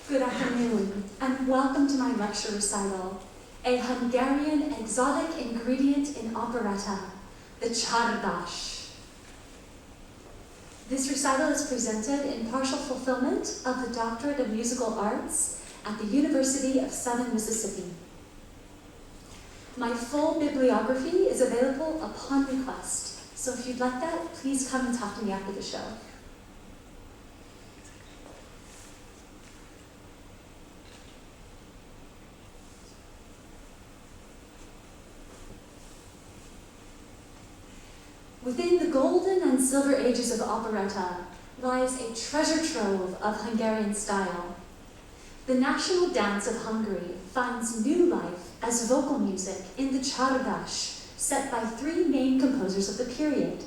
Good afternoon, and welcome to my lecture recital, a Hungarian exotic ingredient in operetta, the csardas. This recital is presented in partial fulfillment of the Doctorate of Musical Arts at the University of Southern Mississippi. My full bibliography is available upon request, so if you'd like that, please come and talk to me after the show. Within the golden and silver ages of operetta lies a treasure trove of Hungarian style. The national dance of Hungary finds new life as vocal music in the csardas, set by three main composers of the period.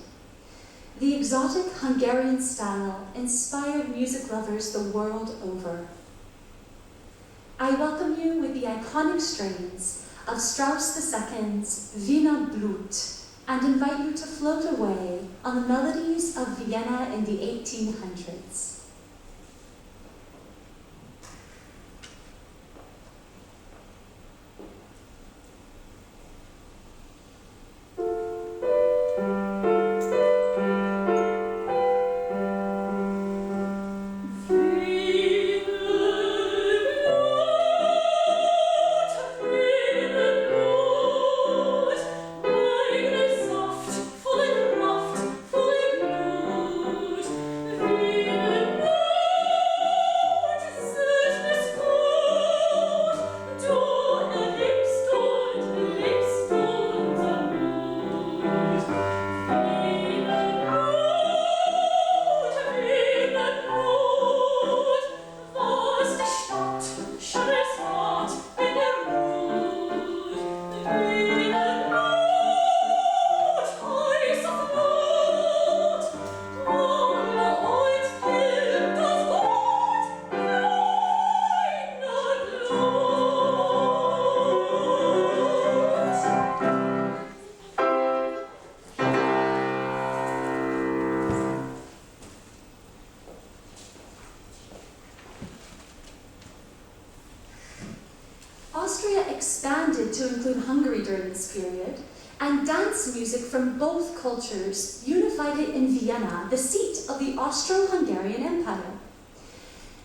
The exotic Hungarian style inspired music lovers the world over. I welcome you with the iconic strains of Strauss II's Wiener Blut, and invite you to float away on the melodies of Vienna in the 1800s. Austria expanded to include Hungary during this period, and dance music from both cultures unified it in Vienna, the seat of the Austro-Hungarian Empire.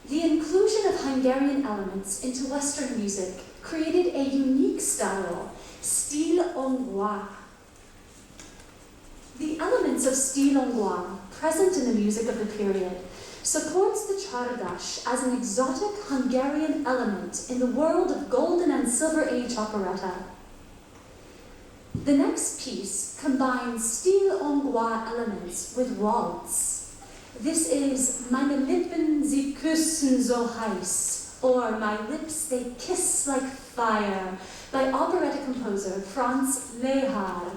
The inclusion of Hungarian elements into Western music created a unique style, style hongrois. The elements of style hongrois present in the music of the period supports the csardas as an exotic Hungarian element in the world of Golden and Silver Age operetta. The next piece combines style hongrois elements with waltz. This is Meine Lippen, sie küssen so heiß, or My Lips, They Kiss Like Fire, by operetta composer Franz Lehár.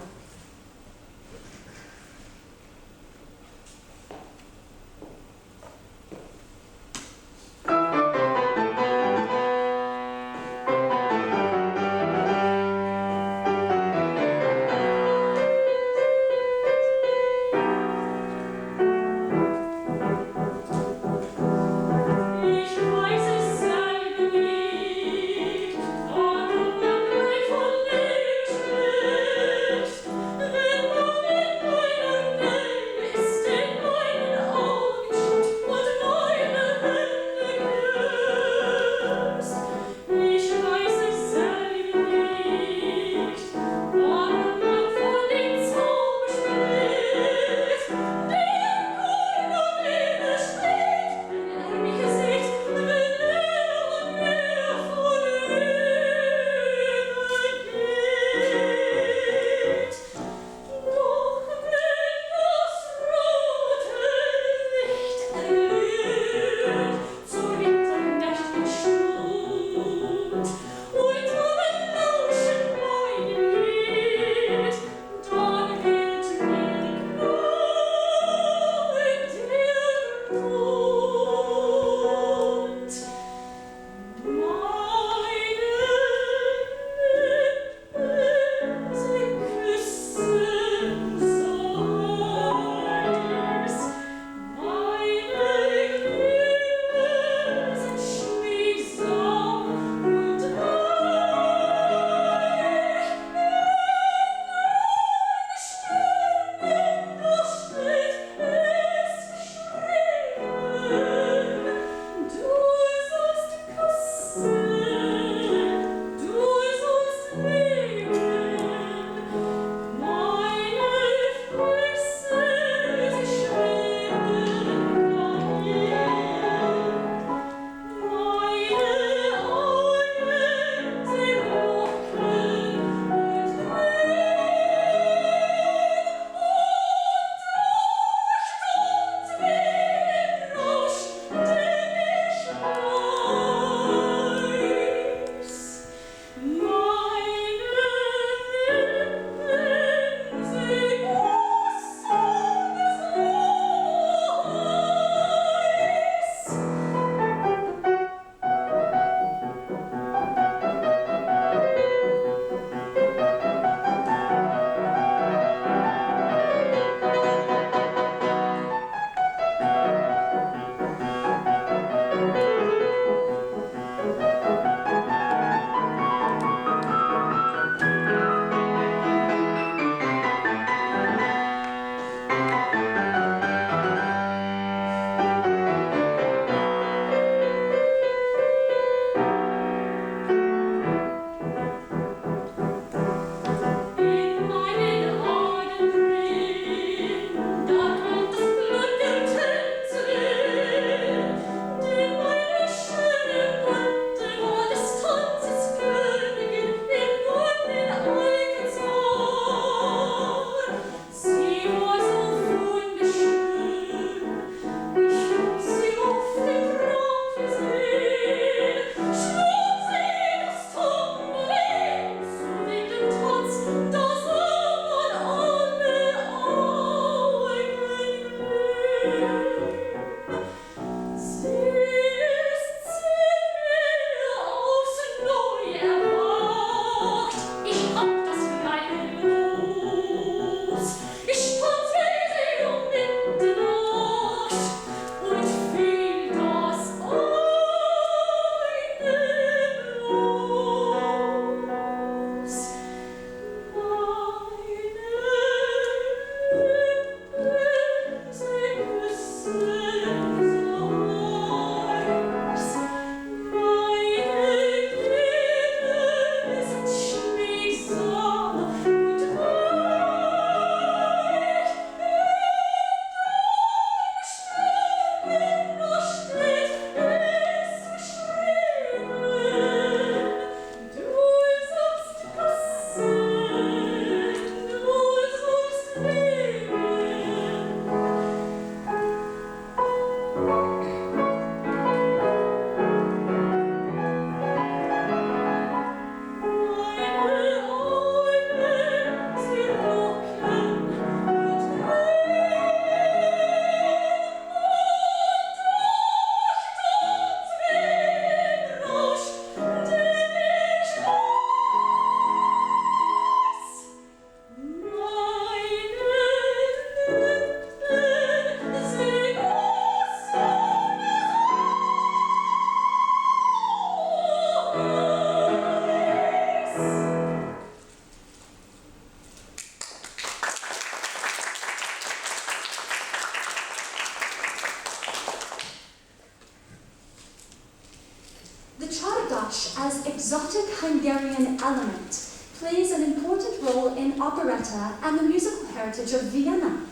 exotic Hungarian element plays an important role in operetta and the musical heritage of Vienna.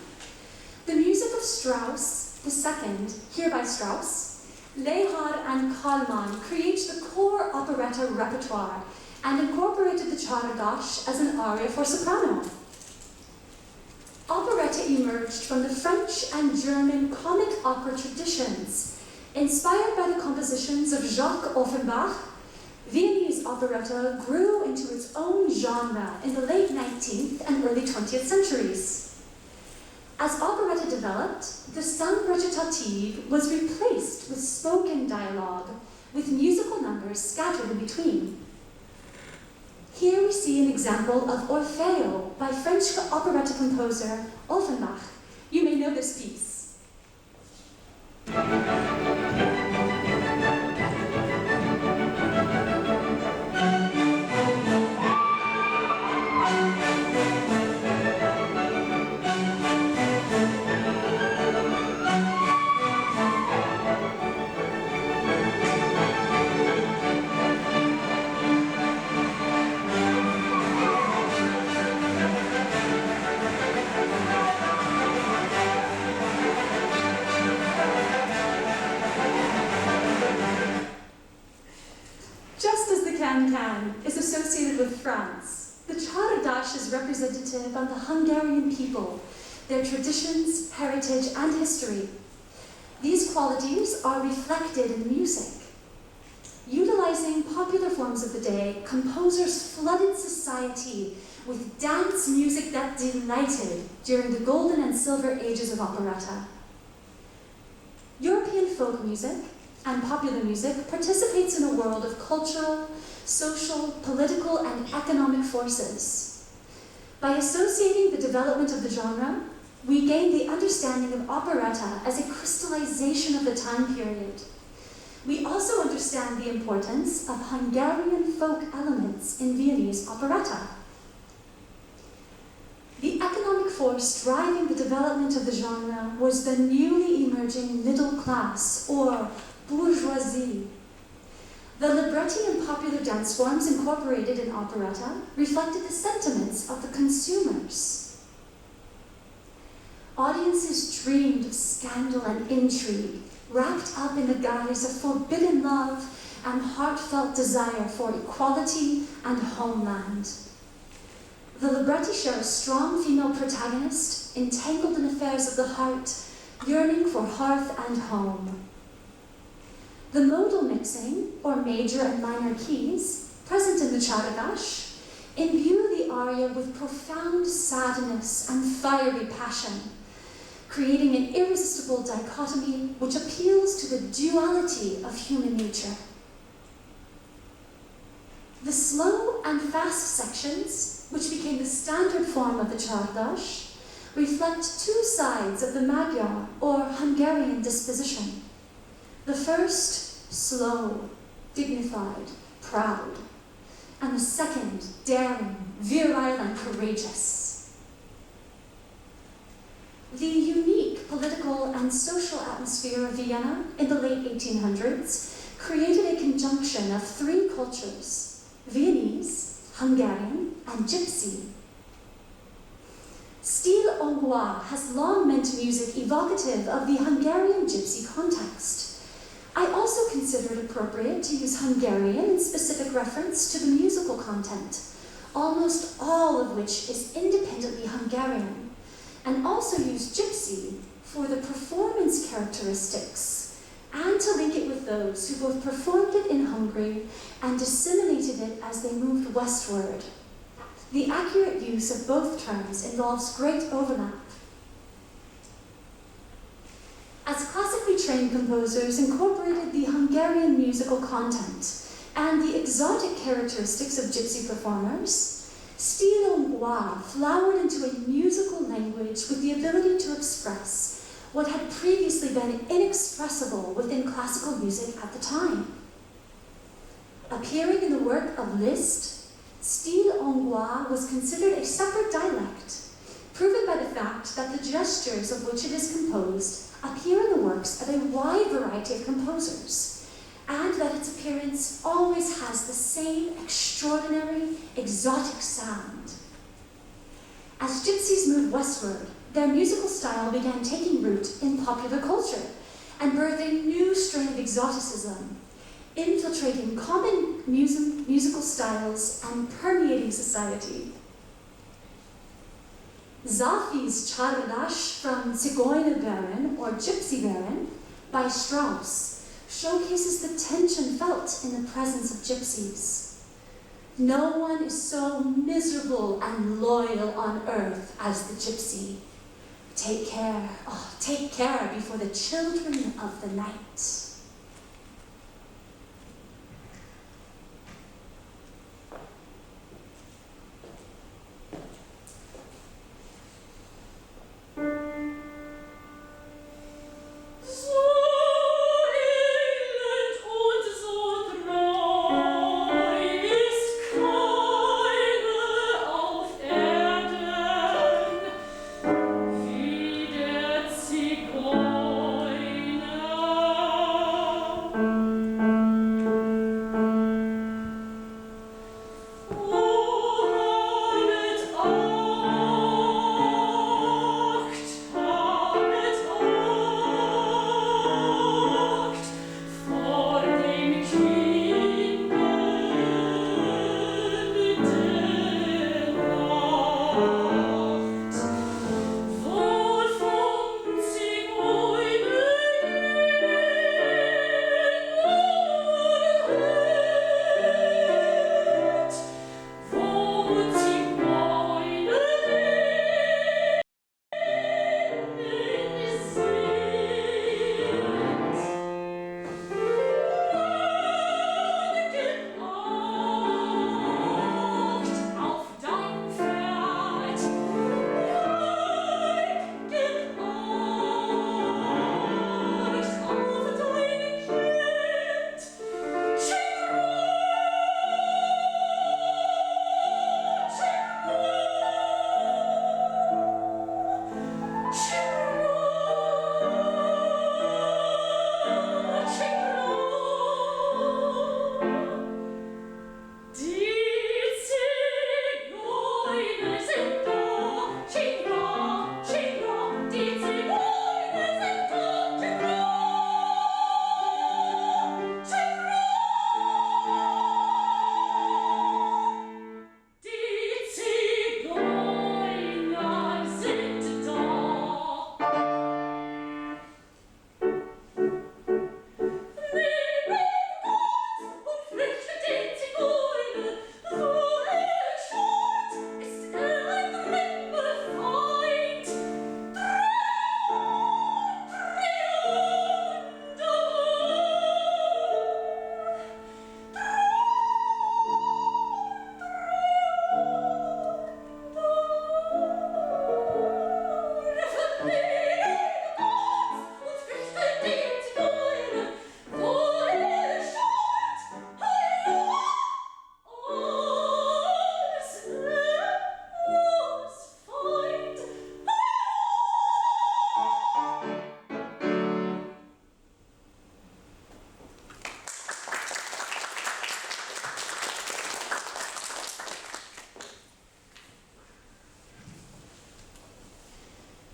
The music of Strauss II, here by Strauss, Lehar and Kallmann create the core operetta repertoire and incorporated the Czardash as an aria for soprano. Operetta emerged from the French and German comic opera traditions, inspired by the compositions of Jacques Offenbach. Viennese operetta grew into its own genre in the late 19th and early 20th centuries. As operetta developed, the sang recitative was replaced with spoken dialogue, with musical numbers scattered in between. Here we see an example of Orfeo by French operetta composer Offenbach. You may know this piece. Is associated with France. The Czardash is representative of the Hungarian people, their traditions, heritage, and history. These qualities are reflected in music. Utilizing popular forms of the day, composers flooded society with dance music that delighted during the golden and silver ages of operetta. European folk music and popular music participates in a world of cultural, social, political, and economic forces. By associating the development of the genre, we gain the understanding of operetta as a crystallization of the time period. We also understand the importance of Hungarian folk elements in Viennese operetta. The economic force driving the development of the genre was the newly emerging middle class, or bourgeoisie. The libretti and popular dance forms incorporated in operetta reflected the sentiments of the consumers. Audiences dreamed of scandal and intrigue, wrapped up in the guise of forbidden love and heartfelt desire for equality and homeland. The libretti share a strong female protagonist, entangled in affairs of the heart, yearning for hearth and home. The modal mixing, or major and minor keys, present in the Czardash, imbue the aria with profound sadness and fiery passion, creating an irresistible dichotomy which appeals to the duality of human nature. The slow and fast sections, which became the standard form of the Czardash, reflect two sides of the Magyar, or Hungarian disposition. The first, slow, dignified, proud, and the second, daring, virile, and courageous. The unique political and social atmosphere of Vienna in the late 1800s created a conjunction of three cultures: Viennese, Hungarian, and Gypsy. Style hongrois has long meant music evocative of the Hungarian Gypsy context. I also consider it appropriate to use Hungarian in specific reference to the musical content, almost all of which is independently Hungarian, and also use Gypsy for the performance characteristics, and to link it with those who both performed it in Hungary and disseminated it as they moved westward. The accurate use of both terms involves great overlap. As classically trained composers incorporated the Hungarian musical content and the exotic characteristics of Gypsy performers, style hongrois flowered into a musical language with the ability to express what had previously been inexpressible within classical music at the time. Appearing in the work of Liszt, style hongrois was considered a separate dialect, proven by the fact that the gestures of which it is composed appear in the works of a wide variety of composers, and that its appearance always has the same extraordinary, exotic sound. As gypsies moved westward, their musical style began taking root in popular culture and birthing new strain of exoticism, infiltrating common musical styles and permeating society. Zafi's Czardash from Zigeunerbären, or Gypsy Baron, by Strauss, showcases the tension felt in the presence of gypsies. No one is so miserable and loyal on earth as the gypsy. Take care before the children of the night.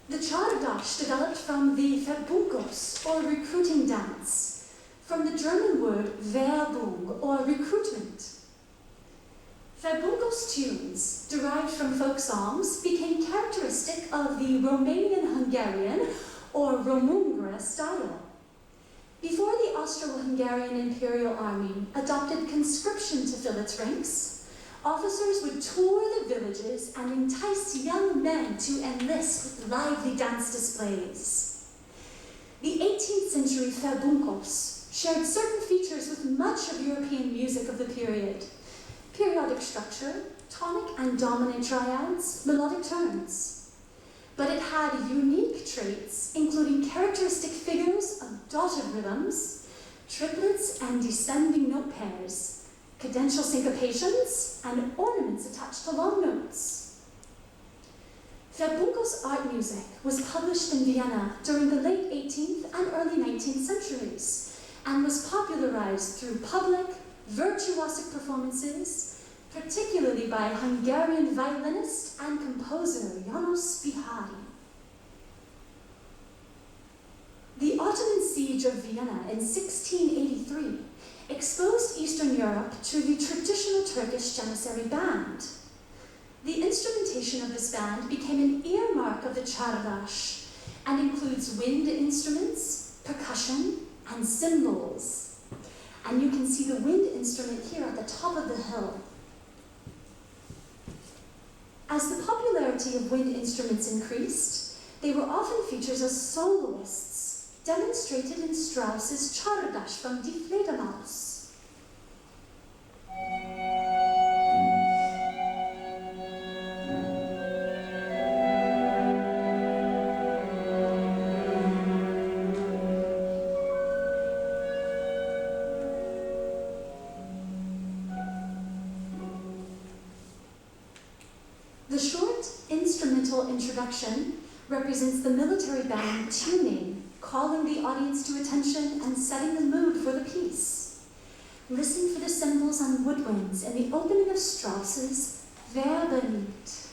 The Czardash developed from the Verbunkos, or recruiting dance, from the German word Werbung, or recruitment. Verbunkos tunes, derived from folk songs, became characteristic of the Romanian-Hungarian, or Romungre style. Before the Austro-Hungarian Imperial Army adopted conscription to fill its ranks, officers would tour the villages and entice young men to enlist with lively dance displays. The 18th century Verbunkos shared certain features with much of European music of the period: periodic structure, tonic and dominant triads, melodic turns. But it had unique traits, including characteristic figures of dotted rhythms, triplets and descending note pairs, cadential syncopations, and ornaments attached to long notes. Verbunkos art music was published in Vienna during the late 18th and early 19th centuries, and was popularized through public, virtuosic performances, particularly by Hungarian violinist and composer János Bihari. The Ottoman siege of Vienna in 1683 exposed Eastern Europe to the traditional Turkish Janissary band. The instrumentation of this band became an earmark of the Çağdaş and includes wind instruments, percussion, and cymbals. And you can see the wind instrument here at the top of the hill. As the popularity of wind instruments increased, they were often featured as soloists, demonstrated in Strauss's Çağdaş from Die Fledermaus. The short instrumental introduction represents the military band tuning, calling the audience to attention and setting the mood for the piece. Listen for the cymbals and woodwinds in the opening of Strauss's Werbelied.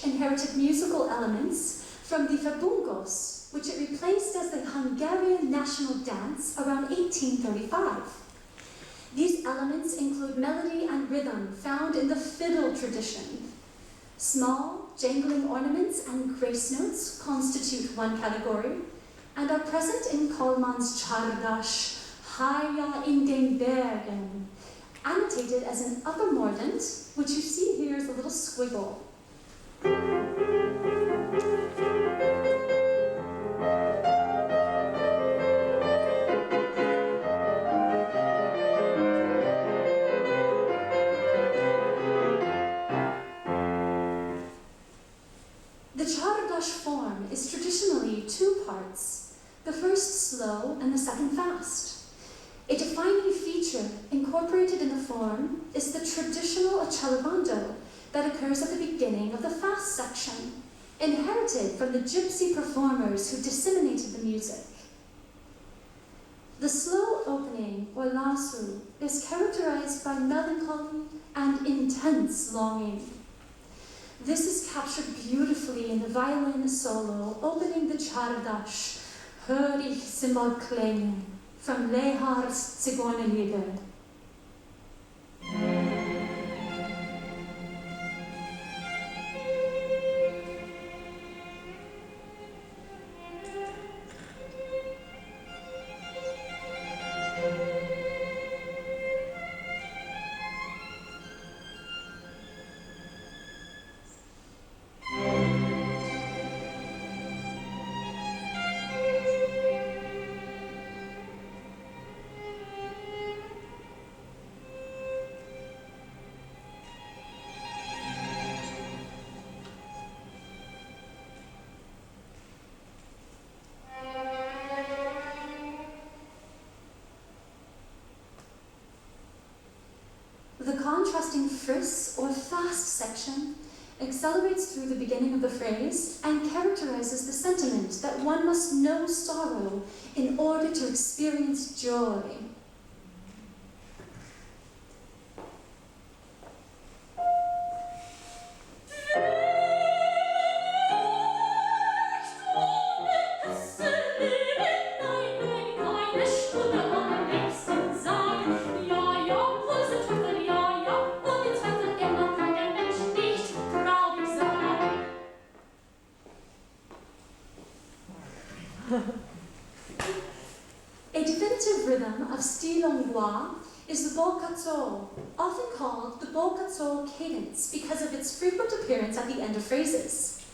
Inherited musical elements from the Fabungos, which it replaced as the Hungarian national dance around 1835. These elements include melody and rhythm found in the fiddle tradition. Small, jangling ornaments and grace notes constitute one category and are present in Kalman's Chardash, Haya in den Bergen, annotated as an upper mordant, which you see here is a little squiggle. The Chardash form is traditionally two parts, the first slow and the second fast. A defining feature incorporated in the form is the traditional accellabando that occurs at the beginning of the fast section, inherited from the gypsy performers who disseminated the music. The slow opening, or lasu, is characterized by melancholy and intense longing. This is captured beautifully in the violin solo opening the Chardash, Hör ich sie mal klingen, from Lehar's Zigeunerlieder. The contrasting friss or fast section accelerates through the beginning of the phrase and characterizes the sentiment that one must know sorrow in order to experience joy. A definitive rhythm of style longois is the bolkatso, often called the bolkatso cadence because of its frequent appearance at the end of phrases.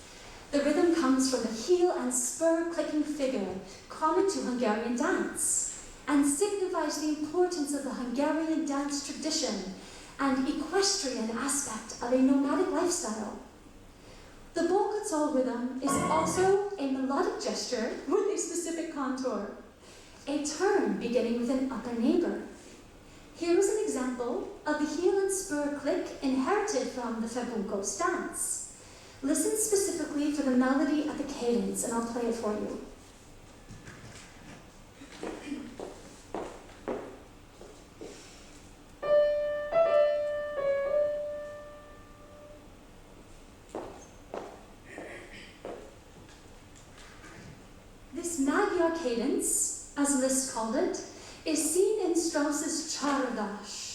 The rhythm comes from the heel and spur clicking figure common to Hungarian dance and signifies the importance of the Hungarian dance tradition and equestrian aspect of a nomadic lifestyle. The bolkatso rhythm is also a melodic gesture with a specific contour, a turn beginning with an upper neighbor. Here is an example of the heel and spur click inherited from the Febunkos dance. Listen specifically for the melody of the cadence, and I'll play it for you. This Magyar cadence, as Liszt called it, is seen in Strauss's Chardash.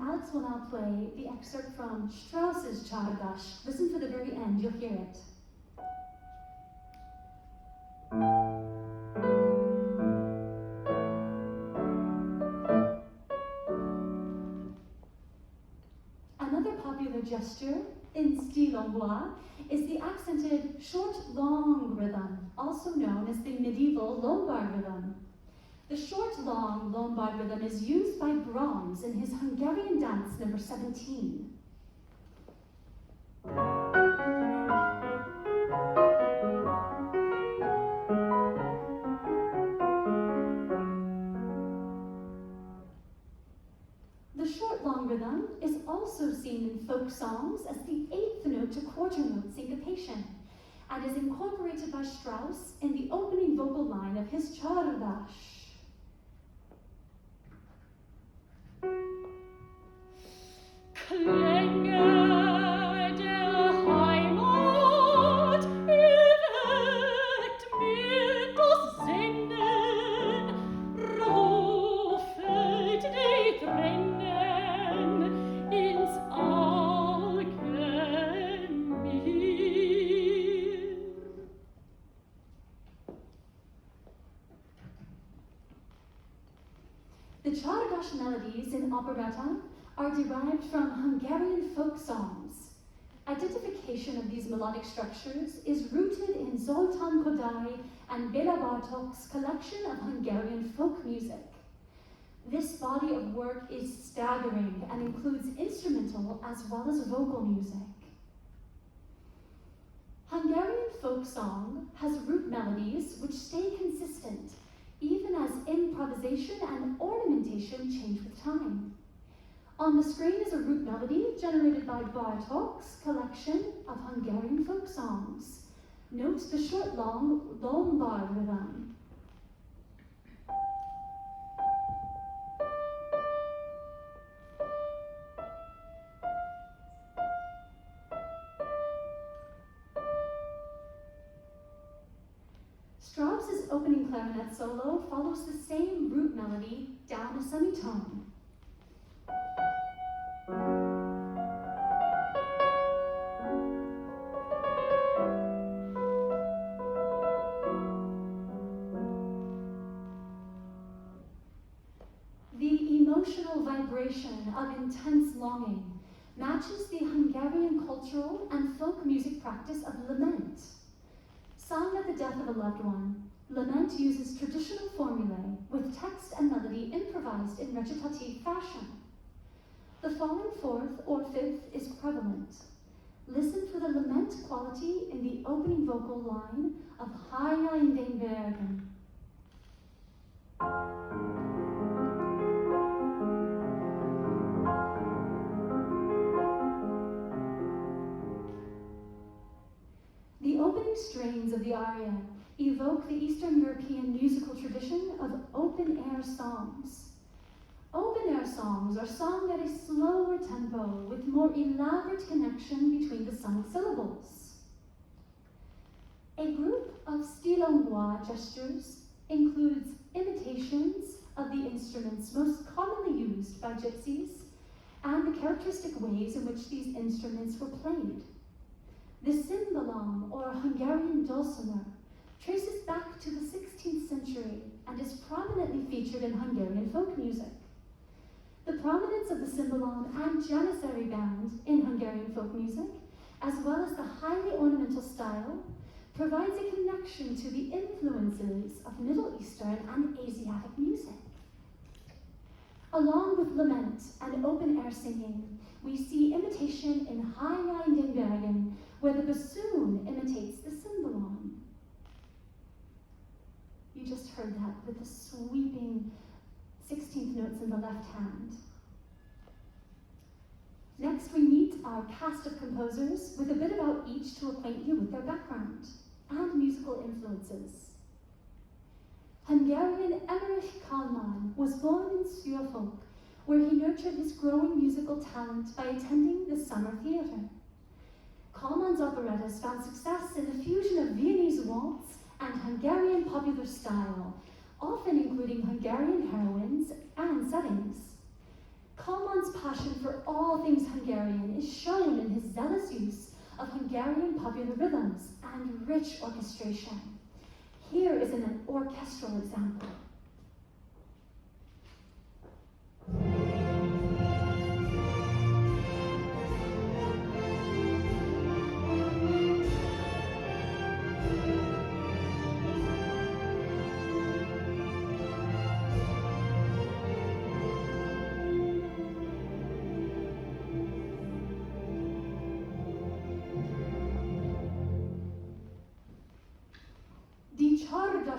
Alex will now play the excerpt from Strauss's Chardash. Listen for the very end, you'll hear it. Another popular gesture in style Stilongwa is the accented short-long rhythm, also known as the medieval Lombard rhythm. The short-long Lombard rhythm is used by Brahms in his Hungarian dance number 17. The short-long rhythm is also seen in folk songs as the eighth note to quarter note syncopation, and is incorporated by Strauss in the opening vocal line of his Czardash. Klänge der Heimat, erweckt mir das Sinnen, rufet die Tränen ins Auge mir. The Czardash melodies in operetta are derived from Hungarian folk songs. Identification of these melodic structures is rooted in Zoltán Kodály and Béla Bartók's collection of Hungarian folk music. This body of work is staggering and includes instrumental as well as vocal music. Hungarian folk song has root melodies which stay consistent, even as improvisation and ornamentation change with time. On the screen is a root melody generated by Bartók's collection of Hungarian folk songs. Note the short-long Lombard rhythm. Strauss's opening clarinet solo follows the same root melody down a semitone. The emotional vibration of intense longing matches the Hungarian cultural and folk music practice of lament. Sung at the death of a loved one, lament uses traditional formulae with text and melody improvised in recitative fashion. The falling fourth or fifth is prevalent. Listen for the lament quality in the opening vocal line of Lange in den Bergen. The opening strains of the aria evoke the Eastern European musical tradition of open-air songs. Open-air songs are sung at a slower tempo with more elaborate connection between the sung syllables. A group of Stilongwa gestures includes imitations of the instruments most commonly used by gypsies and the characteristic ways in which these instruments were played. The cymbalom, or Hungarian dulcimer, traces back to the 16th century and is prominently featured in Hungarian folk music. The prominence of the cymbalom and janissary band in Hungarian folk music, as well as the highly ornamental style, provides a connection to the influences of Middle Eastern and Asiatic music. Along with lament and open-air singing, we see imitation in Lange in den Bergen, where the bassoon imitates the cymbalom. You just heard that with the sweeping 16th notes in the left hand. Next, we meet our cast of composers with a bit about each to acquaint you with their background and musical influences. Hungarian Emmerich Kálmán was born in Szügyefok, where he nurtured his growing musical talent by attending the Summer Theatre. Kálmán's operettas found success in the fusion of Viennese waltz and Hungarian popular style, often including Hungarian heroines and settings. Kálmán's passion for all things Hungarian is shown in his zealous use of Hungarian popular rhythms and rich orchestration. Here is an orchestral example.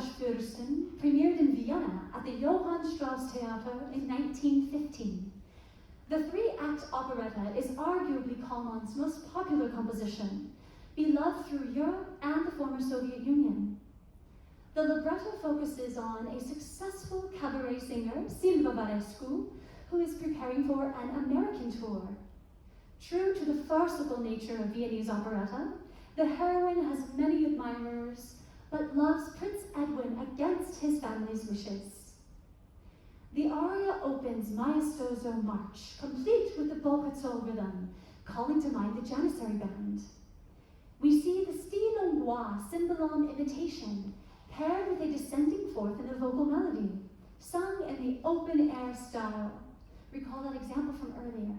Fürsten premiered in Vienna at the Johann Strauss Theater in 1915. The three-act operetta is arguably Kallman's most popular composition, beloved through Europe and the former Soviet Union. The libretto focuses on a successful cabaret singer, Silva Varescu, who is preparing for an American tour. True to the farcical nature of Viennese operetta, the heroine has many admirers, but loves Prince Edwin against his family's wishes. The aria opens maestoso march, complete with the Bolkazol rhythm, calling to mind the Janissary band. We see the style hongrois cymbalom imitation, paired with a descending fourth in the vocal melody, sung in the open-air style. Recall that example from earlier.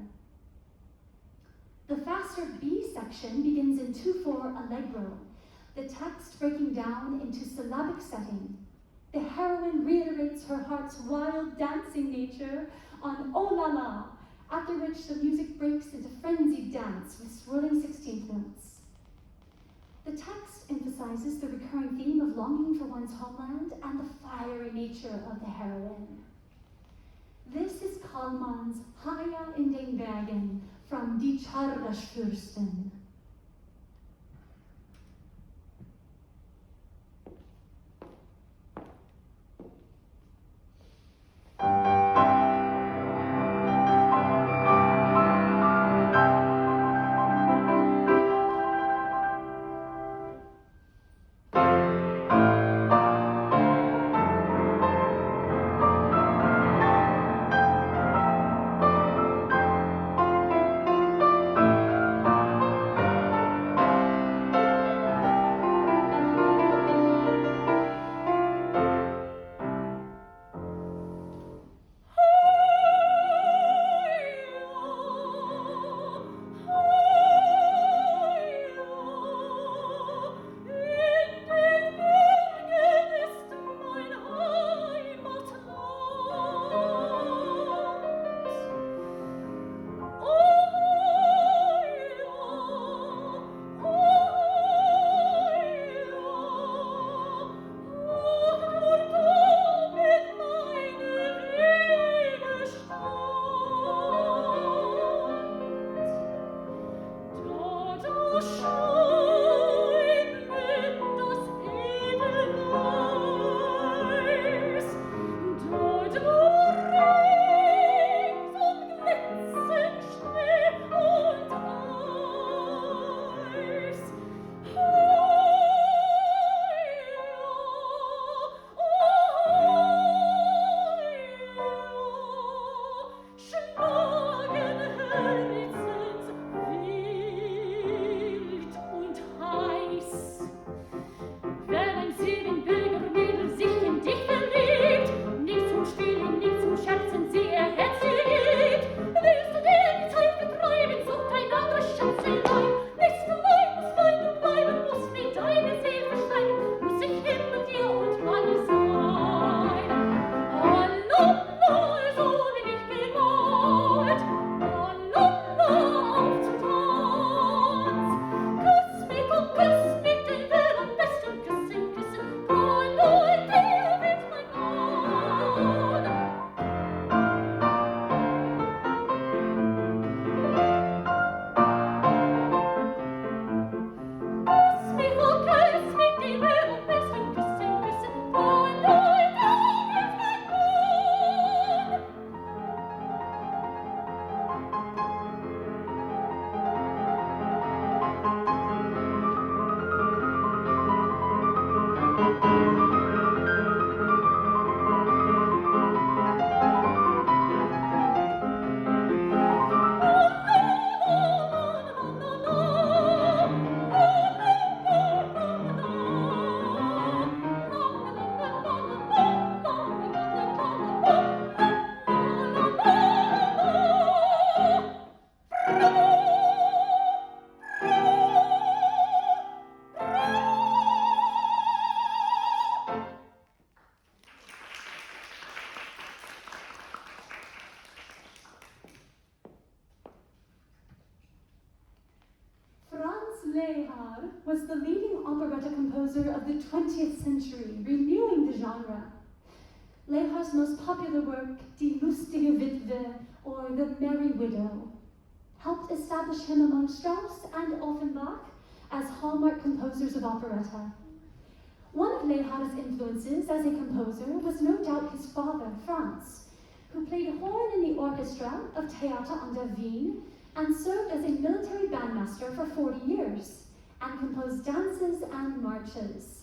The faster B section begins in 2/4 allegro, the text breaking down into syllabic setting. The heroine reiterates her heart's wild dancing nature on "Oh la la," after which the music breaks into frenzied dance with swirling 16th notes. The text emphasizes the recurring theme of longing for one's homeland and the fiery nature of the heroine. This is Kallman's Haya in den Bergen from Die Chardaschfürsten. Lehár was the leading operetta composer of the 20th century, renewing the genre. Lehár's most popular work, Die lustige Witwe, or The Merry Widow, helped establish him among Strauss and Offenbach as hallmark composers of operetta. One of Lehár's influences as a composer was no doubt his father, Franz, who played horn in the orchestra of Theater an der Wien and served as a military bandmaster for 40 years and composed dances and marches.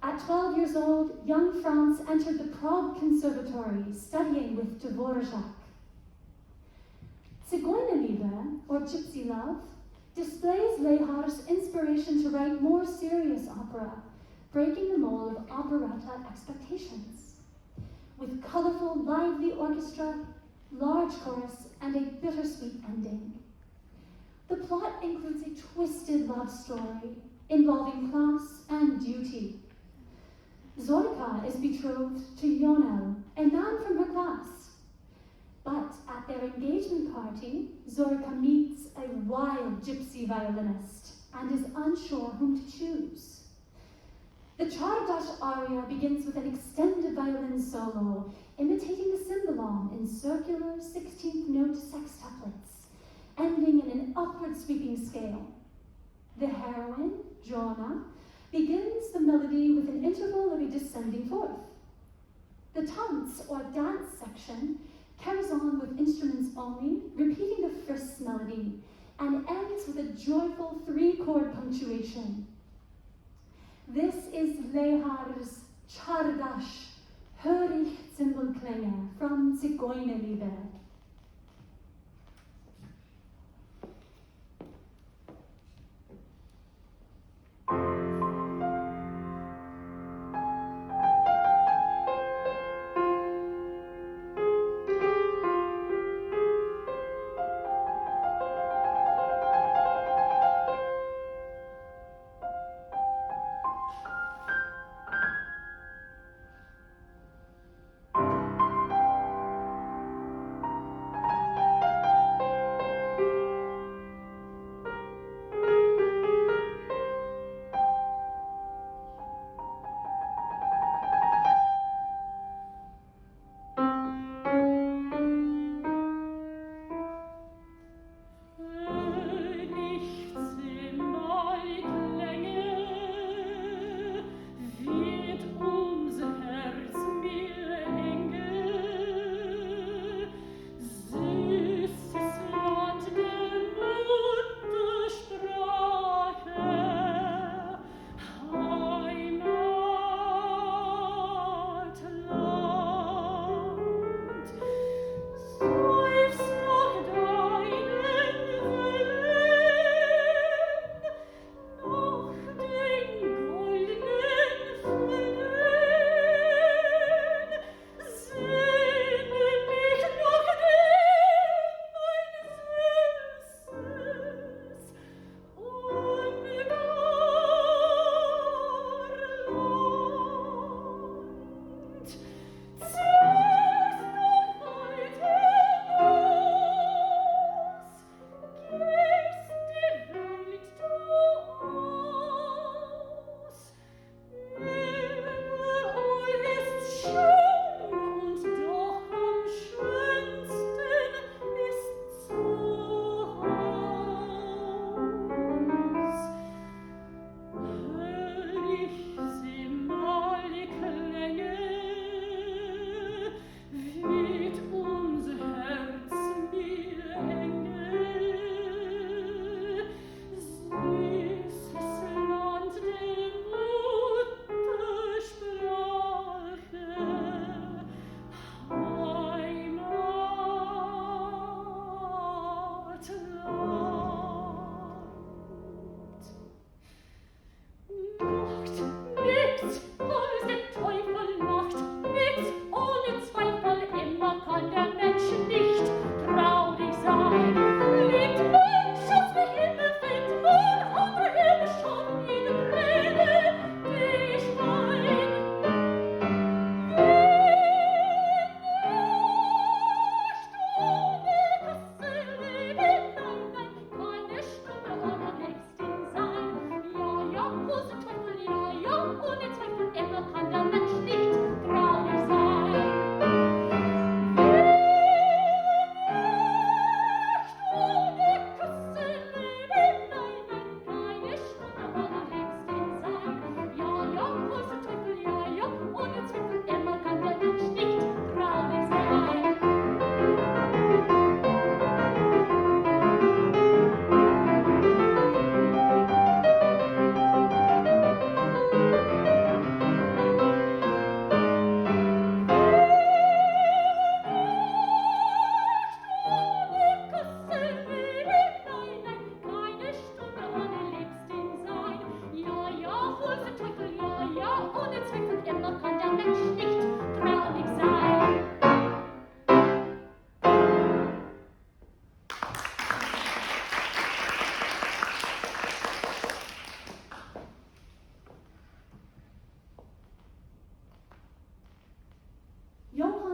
At 12 years old, young Franz entered the Prague Conservatory, studying with Dvorak. Zigeunerliebe, or Gypsy Love, displays Lehár's inspiration to write more serious opera, breaking the mold of operetta expectations. With colorful, lively orchestra, large chorus, and a bittersweet ending. The plot includes a twisted love story involving class and duty. Zorka is betrothed to Jonel, a man from her class. But at their engagement party, Zorka meets a wild gypsy violinist and is unsure whom to choose. The Czardash aria begins with an extended violin solo, imitating the cymbalom in circular 16th note sextuplets, ending in an upward sweeping scale. The heroine, Jona, begins the melody with an interval of a descending fourth. The tanz, or dance section, carries on with instruments only, repeating the first melody, and ends with a joyful 3-chord punctuation. This is Lehár's Czardash, Hörig Zimbalklänge from Zigeunerliebe.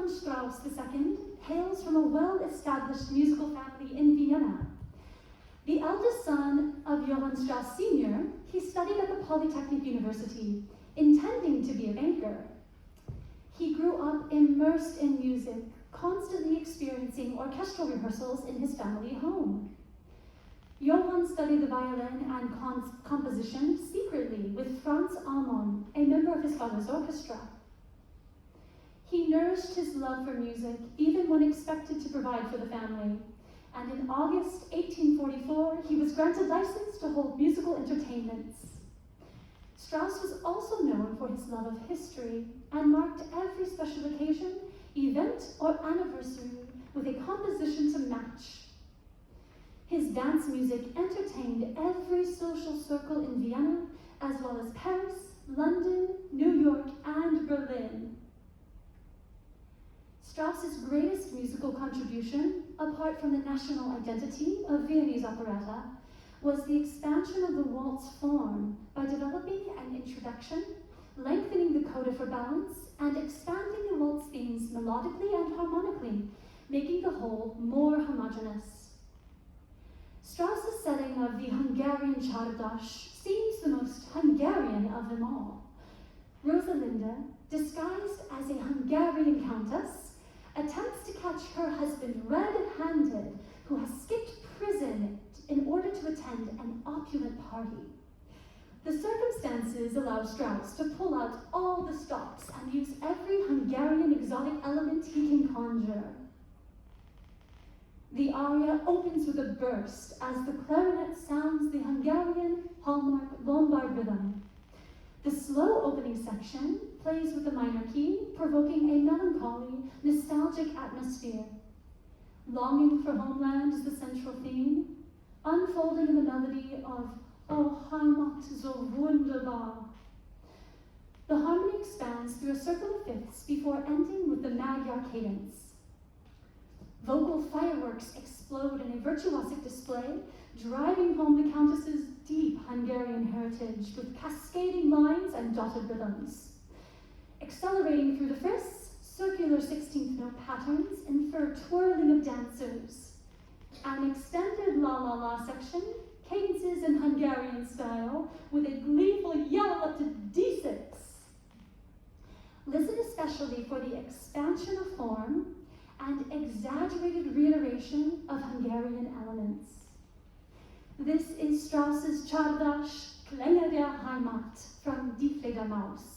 Johann Strauss II hails from a well-established musical family in Vienna. The eldest son of Johann Strauss Sr., he studied at the Polytechnic University, intending to be a banker. He grew up immersed in music, constantly experiencing orchestral rehearsals in his family home. Johann studied the violin and composition secretly with Franz Amon, a member of his father's orchestra. He nourished his love for music even when expected to provide for the family, and in August 1844, he was granted license to hold musical entertainments. Strauss was also known for his love of history and marked every special occasion, event, or anniversary with a composition to match. His dance music entertained every social circle in Vienna, as well as Paris, London, New York, and Berlin. Strauss's greatest musical contribution, apart from the national identity of Viennese operetta, was the expansion of the waltz form by developing an introduction, lengthening the coda for balance, and expanding the waltz themes melodically and harmonically, making the whole more homogeneous. Strauss's setting of the Hungarian Csárdás seems the most Hungarian of them all. Rosalinda, disguised as a Hungarian countess, attempts to catch her husband red-handed, who has skipped prison in order to attend an opulent party. The circumstances allow Strauss to pull out all the stops and use every Hungarian exotic element he can conjure. The aria opens with a burst as the clarinet sounds the Hungarian hallmark Lombard rhythm. The slow opening section plays with the minor key, provoking a melancholy, nostalgic atmosphere. Longing for homeland is the central theme, unfolding in the melody of O Heimat so wunderbar. The harmony expands through a circle of fifths before ending with the Magyar cadence. Vocal fireworks explode in a virtuosic display, driving home the Countess's deep Hungarian heritage with cascading lines and dotted rhythms. Accelerating through the frisks, circular 16th note patterns infer twirling of dancers. An extended la-la-la section, cadences in Hungarian style, with a gleeful yell up to D6. Listen especially for the expansion of form and exaggerated reiteration of Hungarian elements. This is Strauss's Csárdás, Klänge der Heimat from Die Fledermaus.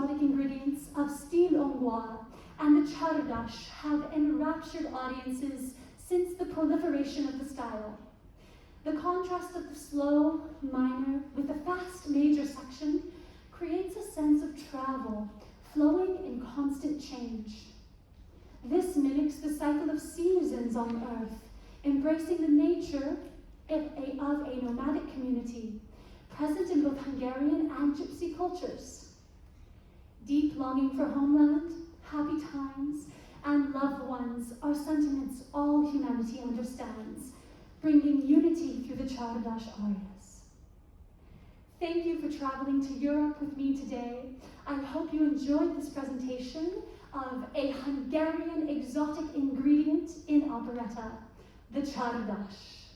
exotic ingredients of style hongrois and the chardash have enraptured audiences since the proliferation of the style. The contrast of the slow minor with the fast major section creates a sense of travel, flowing in constant change. This mimics the cycle of seasons on Earth, embracing the nature of a nomadic community, present in both Hungarian and Gypsy cultures. Deep longing for homeland, happy times, and loved ones are sentiments all humanity understands, bringing unity through the Chardash arias. Thank you for traveling to Europe with me today. I hope you enjoyed this presentation of a Hungarian exotic ingredient in operetta, the Chardash.